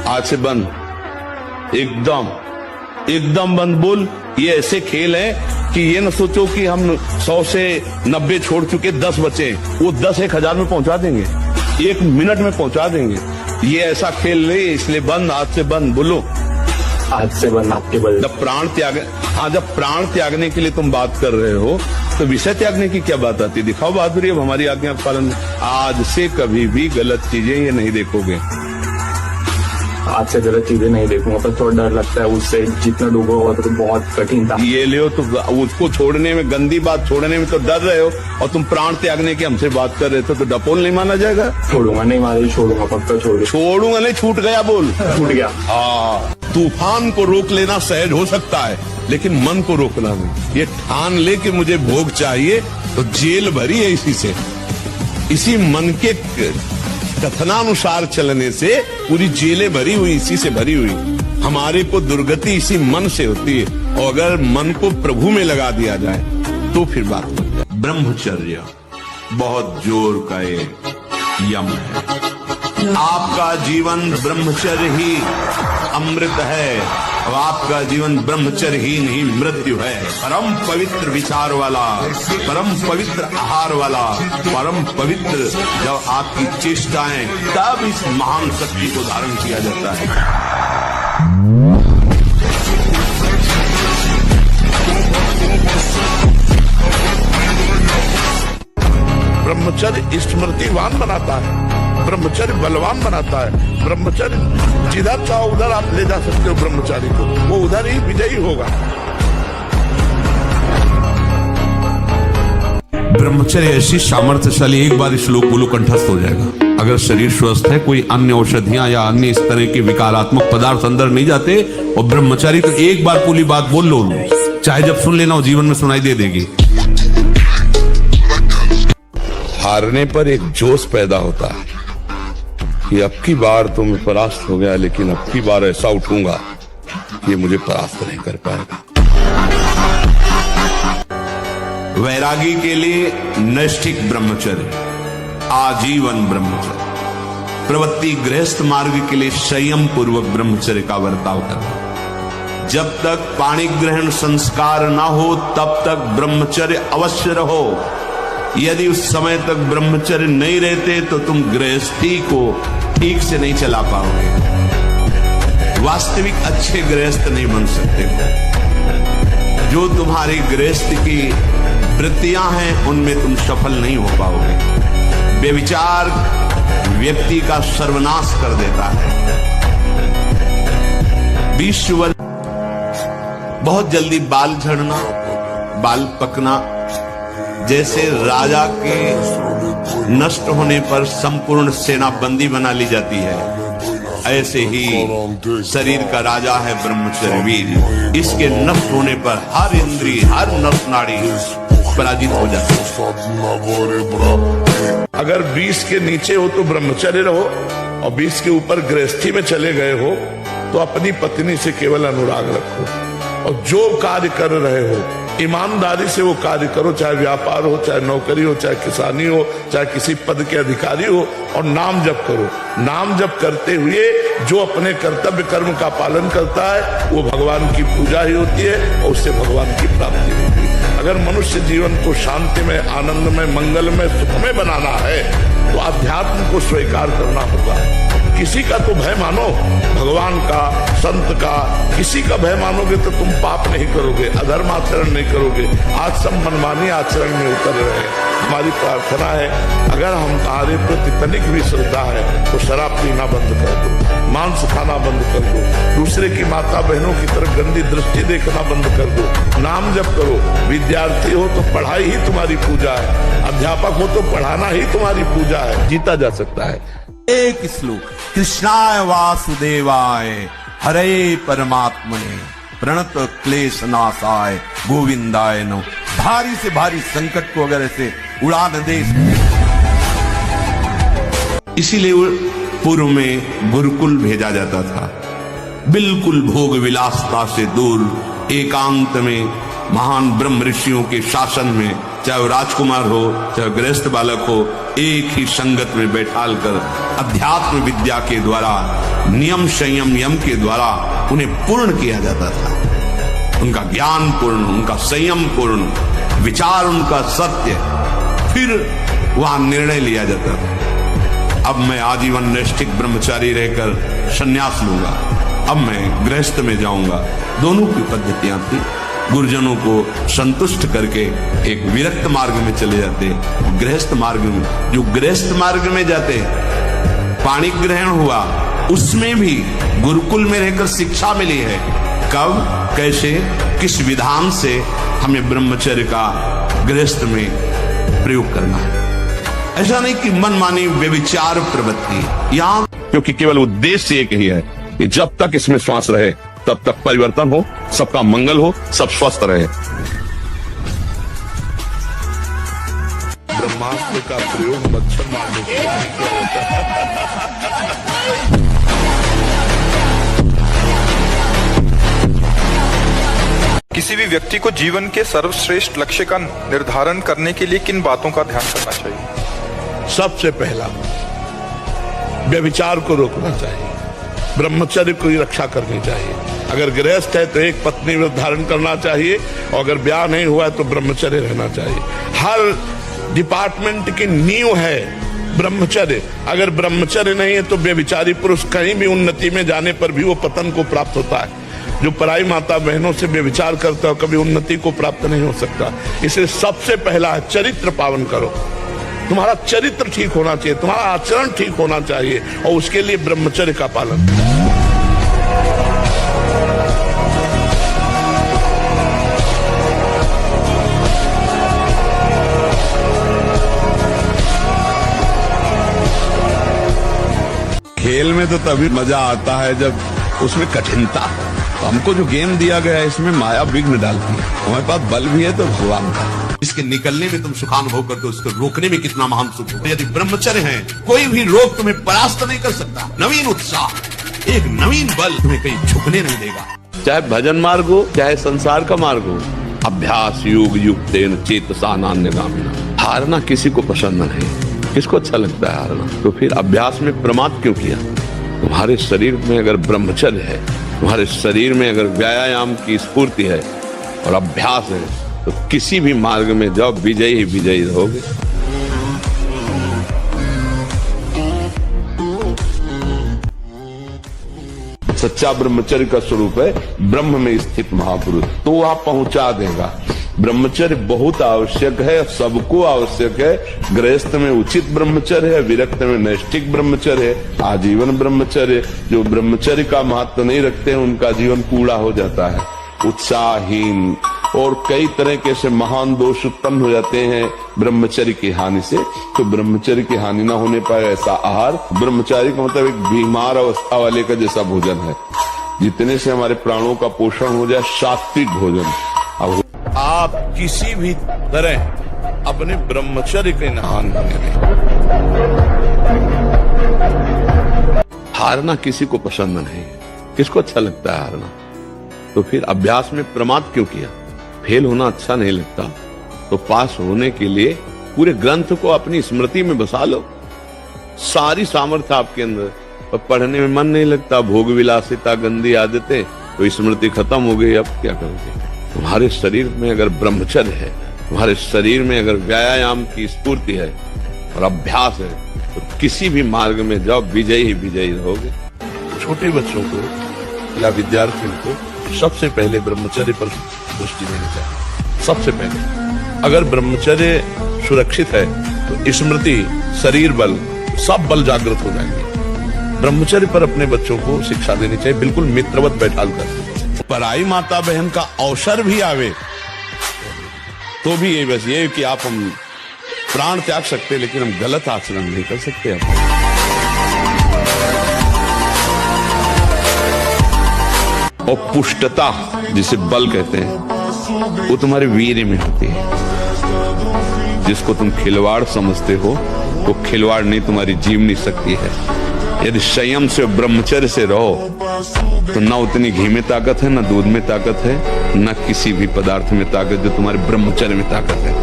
आज से बंद, एकदम एकदम बंद। बोल, ये ऐसे खेल है कि ये न सोचो कि हम 100 से 90 छोड़ चुके, 10 बचे, वो 10 1000 में पहुंचा देंगे, 1 मिनट में पहुंचा देंगे। ये ऐसा खेल नहीं, इसलिए बंद, आज से बंद। बोलो, आज से बंद आपके बल। जब प्राण त्याग, हाँ, जब प्राण त्यागने के लिए तुम बात कर रहे हो तो विषय त्यागने की क्या बात आती? दिखाओ बहादुरी अब हमारी आज्ञा पालन। आज से कभी भी गलत चीजें ये नहीं देखोगे। आज से गलत चीजें नहीं देखूंगा, पर थोड़ा डर लगता है उससे, जितना डूबा हुआ तो बहुत कठिन था। ये ले तो उसको छोड़ने में, गंदी बात छोड़ने में तो डर रहे हो, और तुम प्राण त्यागने की हमसे बात कर रहे थे, तो डपोल नहीं माना जाएगा? छोड़ूंगा नहीं, मारे छोड़ूंगा, पक्का छोड़ूंगा नहीं। छूट गया, बोल छूट गया। हाँ, तूफान को रोक लेना सहज हो सकता है, लेकिन मन को रोकना नहीं। ये ठान ले कि मुझे भोग चाहिए, तो जेल भरी है इसी से, इसी मन के कथनानुसार चलने से पूरी जेलें भरी हुई, इसी से भरी हुई। हमारे को दुर्गति इसी मन से होती है, और अगर मन को प्रभु में लगा दिया जाए तो फिर बात बन जाए। ब्रह्मचर्य बहुत जोर का एक यम है। आपका जीवन ब्रह्मचर्य ही अमृत है, और आपका जीवन ब्रह्मचर्यहीन ही मृत्यु है। परम पवित्र विचार वाला, परम पवित्र आहार वाला, परम पवित्र जब आपकी चेष्टाएं, तब इस महान शक्ति को धारण किया जाता है। ब्रह्मचर्य स्मृतिवान बनाता है, ब्रह्मचर्य बलवान बनाता है। ब्रह्मचर्य जिधर चाहो उधर आप ले जा सकते हो ब्रह्मचारी को, वो उधर ही विजयी होगा। ब्रह्मचर्य ऐसी सामर्थ्यशाली, एक बार श्लोक बोलो कंठस्थ हो जाएगा। अगर शरीर स्वस्थ है, कोई अन्य औषधियां या अन्य इस तरह के विकारात्मक पदार्थ अंदर नहीं जाते, और ब्रह्मचारी तो एक बार पूरी बात बोल लो, चाहे जब सुन लेना हो, जीवन में सुनाई दे देगी। हारने पर एक जोश पैदा होता है कि अब की बार तो मैं परास्त हो गया, लेकिन अब की बार ऐसा उठूंगा कि ये मुझे परास्त नहीं कर पाएगा। वैरागी के लिए नैष्ठिक ब्रह्मचर्य, आजीवन ब्रह्मचर्य। प्रवृत्ति गृहस्थ मार्ग के लिए संयम पूर्वक ब्रह्मचर्य का बर्ताव करना। जब तक पाणी ग्रहण संस्कार ना हो, तब तक ब्रह्मचर्य अवश्य रहो। यदि उस समय तक ब्रह्मचर्य नहीं रहते तो तुम गृहस्थी को ठीक से नहीं चला पाओगे, वास्तविक अच्छे गृहस्थ नहीं बन सकते हो। जो तुम्हारी गृहस्थ की वृत्तियां हैं, उनमें तुम सफल नहीं हो पाओगे। बेविचार व्यक्ति का सर्वनाश कर देता है। विश्व बहुत जल्दी बाल झड़ना, बाल पकना, जैसे राजा के नष्ट होने पर संपूर्ण सेना बंदी बना ली जाती है, ऐसे ही शरीर का राजा है ब्रह्मचर्य वीर। इसके नष्ट होने पर हर इंद्रिय, हर नस नाड़ी पराजित हो जाती है। अगर 20 के नीचे हो तो ब्रह्मचर्य रहो, और 20 के ऊपर गृहस्थी में चले गए हो तो अपनी पत्नी से केवल अनुराग रखो, और जो कार्य कर रहे हो ईमानदारी से वो कार्य करो, चाहे व्यापार हो, चाहे नौकरी हो, चाहे किसानी हो, चाहे किसी पद के अधिकारी हो, और नाम जप करो। नाम जप करते हुए जो अपने कर्तव्य कर्म का पालन करता है, वो भगवान की पूजा ही होती है, और उससे भगवान की प्राप्ति होती है। अगर मनुष्य जीवन को शांति में, आनंद में, मंगल में, सुख में बनाना है, तो अध्यात्म को स्वीकार करना होगा। किसी का तो भय मानो, भगवान का, संत का, किसी का भय मानोगे तो तुम पाप नहीं करोगे, अधर्म आचरण नहीं करोगे। आज सब मनमानी आचरण में उतर रहे हैं। हमारी प्रार्थना है, अगर हमारे प्रति तनिक भी श्रद्धा है तो शराब पीना बंद कर दो, मांस खाना बंद कर दो, दूसरे की माता बहनों की तरफ गंदी दृष्टि देखना बंद कर दो, नाम जप करो। विद्यार्थी हो तो पढ़ाई ही तुम्हारी पूजा है, अध्यापक हो तो पढ़ाना ही तुम्हारी पूजा है। जीता जा सकता है। एक श्लोक, कृष्णाय वासुदेवाय हरे परमात्मने प्रणत क्लेश नाशाय गोविंदाय नमः। भारी से भारी संकट को अगर ऐसे उड़ा न दे, इसीलिए पूर्व में गुरुकुल भेजा जाता था, बिल्कुल भोग विलासता से दूर, एकांत में महान ब्रह्म ऋषियों के शासन में चाहे वो राजकुमार हो चाहे गृहस्थ बालक हो, एक ही संगत में बैठाल कर अध्यात्म विद्या के द्वारा, नियम संयम यम के द्वारा उन्हें पूर्ण किया जाता था। उनका ज्ञान पूर्ण, उनका संयम पूर्ण, विचार उनका सत्य, फिर वहां निर्णय लिया जाता था। अब मैं आजीवन नैष्ठिक ब्रह्मचारी रहकर संन्यास लूंगा, अब मैं गृहस्थ में जाऊंगा। दोनों की पद्धतियां थी। गुरुजनों को संतुष्ट करके एक विरक्त मार्ग में चले जाते, गृहस्थ मार्ग में। जो गृहस्थ मार्ग में जाते, पाणी ग्रहण हुआ, उसमें भी गुरुकुल में रहकर शिक्षा मिली है। कब, कैसे, किस विधान से हमें ब्रह्मचर्य का गृहस्थ में प्रयोग करना है। ऐसा नहीं कि मनमानी व्यभिचार प्रवृत्ति यहाँ, क्योंकि केवल उद्देश्य एक ही है कि जब तक इसमें श्वास रहे तब तक परिवर्तन हो, सबका मंगल हो, सब स्वस्थ रहे। ब्रह्मास्त्र का प्रयोग मच्छर मारने के लिए होता है। किसी भी व्यक्ति को जीवन के सर्वश्रेष्ठ लक्ष्य का निर्धारण करने के लिए किन बातों का ध्यान करना चाहिए? सबसे पहला, व्यभिचार को रोकना चाहिए, ब्रह्मचर्य की रक्षा करनी चाहिए। अगर गृहस्थ है तो एक पत्नी व्रत धारण करना चाहिए, और अगर ब्याह नहीं हुआ है तो ब्रह्मचर्य रहना चाहिए। हर डिपार्टमेंट की नींव है ब्रह्मचर्य। अगर ब्रह्मचर्य नहीं है तो व्यभिचारी पुरुष कहीं भी उन्नति में जाने पर भी वो पतन को प्राप्त होता है। जो पराई माता बहनों से व्यभिचार करता है कभी उन्नति को प्राप्त नहीं हो सकता। इसलिए सबसे पहला है चरित्र पावन करो। तुम्हारा चरित्र ठीक होना चाहिए, तुम्हारा आचरण ठीक होना चाहिए, और उसके लिए ब्रह्मचर्य का पालन। खेल में तो तभी मजा आता है जब उसमें कठिनता हो। तो हमको जो गेम दिया गया है इसमें माया विघ्न डालती है। हमारे पास बल भी है तो भगवान का, इसके निकलने में तुम सुखानुभव करते हो, उसको रोकने में कितना महान सुख हो। यदि ब्रह्मचर्य है, कोई भी रोग तुम्हें परास्त नहीं कर सकता। नवीन उत्साह, एक नवीन बल तुम्हें कहीं झुकने नहीं देगा। चाहे भजन मार्ग हो, चाहे संसार का मार्ग हो, अभ्यास योग युक्तेन चेतसा नान्यगामिना। हारना किसी को पसंद नहीं, किसको अच्छा लगता है हारना? तो फिर अभ्यास में प्रमाद क्यों किया? तुम्हारे शरीर में अगर ब्रह्मचर्य है, तुम्हारे शरीर में अगर व्यायाम की स्फूर्ति है और अभ्यास है, तो किसी भी मार्ग में जाओ, विजयी ही विजयी रहोगे। सच्चा ब्रह्मचर्य का स्वरूप है ब्रह्म में स्थित महापुरुष, तो वह पहुंचा देगा। ब्रह्मचर्य बहुत आवश्यक है, सबको आवश्यक है। गृहस्थ में उचित ब्रह्मचर्य है, विरक्त में नैष्ठिक ब्रह्मचर्य है, आजीवन ब्रह्मचर्य। जो ब्रह्मचर्य का महत्व नहीं रखते हैं उनका जीवन कूड़ा हो जाता है, उत्साहहीन, और कई तरह के ऐसे महान दोष उत्पन्न हो जाते हैं ब्रह्मचर्य की हानि से। तो ब्रह्मचर्य की हानि न होने पाए ऐसा आहार, ब्रह्मचारी का मतलब एक बीमार अवस्था वाले का जैसा भोजन है। जितने से हमारे प्राणों का पोषण हो जाए, सात्विक भोजन। अब आप किसी भी तरह अपने ब्रह्मचर्य के नहान होने में, हारना किसी को पसंद नहीं, किसको अच्छा लगता है हारना? तो फिर अभ्यास में प्रमाद क्यों किया? फेल होना अच्छा नहीं लगता, तो पास होने के लिए पूरे ग्रंथ को अपनी स्मृति में बसा लो। सारी सामर्थ्य आपके अंदर, पर पढ़ने में मन नहीं लगता, भोग विलासिता, गंदी आदतें, तो स्मृति खत्म हो गई। अब क्या करोगे? तुम्हारे शरीर में अगर ब्रह्मचर्य है, तुम्हारे शरीर में अगर व्यायाम की स्फूर्ति है और अभ्यास है, तो किसी भी मार्ग में जाओ, विजयी ही विजयी रहोगे। छोटे बच्चों को या विद्यार्थियों को सबसे पहले ब्रह्मचर्य पर दृष्टि देनी चाहिए। सबसे पहले अगर ब्रह्मचर्य सुरक्षित है तो स्मृति, शरीर बल, सब बल जागृत हो जाएंगे। ब्रह्मचर्य पर अपने बच्चों को शिक्षा देनी चाहिए, बिल्कुल मित्रवत बैठाल कर। पराई माता बहन का अवसर भी आवे तो भी ये बस ये कि आप हम प्राण त्याग सकते, लेकिन हम गलत आचरण नहीं कर सकते। और पुष्टता जिसे बल कहते हैं, वो तुम्हारे वीर्य में होती है। जिसको तुम खिलवाड़ समझते हो, वो खिलवाड़ नहीं, तुम्हारी जीवनी शक्ति है। यदि संयम से ब्रह्मचर्य से रहो तो न उतनी घी में ताकत है, न दूध में ताकत है, न किसी भी पदार्थ में ताकत जो तुम्हारे ब्रह्मचर्य में ताकत है।